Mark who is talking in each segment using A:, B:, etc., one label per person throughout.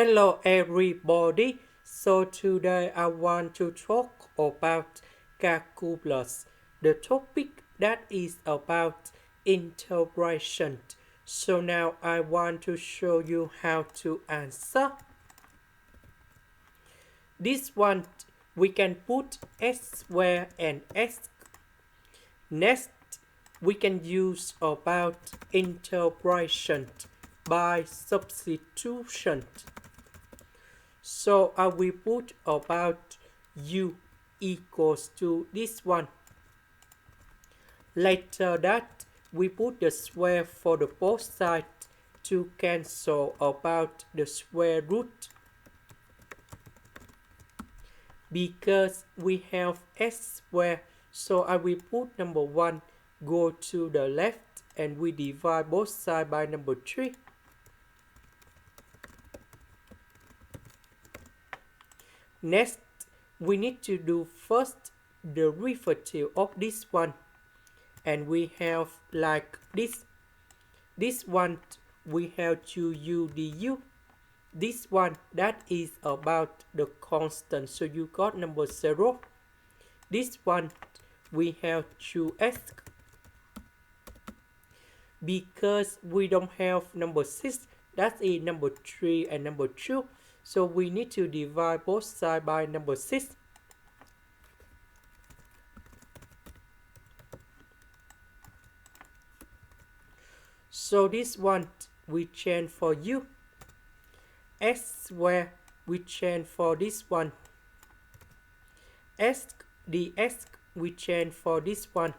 A: Hello everybody. So today I want to talk about calculus, the topic that is about integration. So now I want to show you how to answer. This one we can put s square and s. Next we can use about integration by substitution. So I will put about u equals to this one. Later that we put the square for the both sides to cancel about the square root. Because we have s square, so I will put number 1 go to the left and we divide both sides by number 3. Next, we need to do first the derivative of this one. And we have like this. This one we have to u du. This one that is about the constant. So you got number 0. This one we have to ask. Because we don't have number 6. That is number 3 and number 2. So we need to divide both sides by number 6. So this one we change for u. S square we change for this one. S ds we change for this one.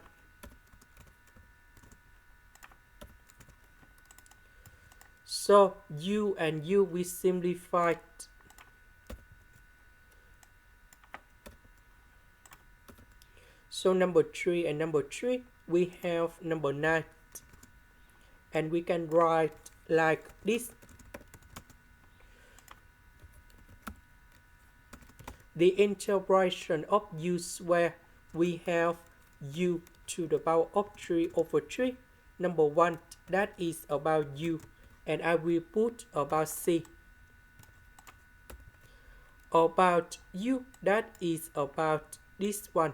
A: So u and u we simplified. So number 3 and number 3 we have number 9. And we can write like this. The integration of u square we have u to the power of 3 over 3. Number 1 that is about u. And I will put about c. About u that is about this one.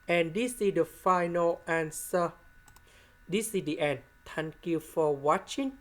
A: And this is the final answer. This is the end. Thank you for watching.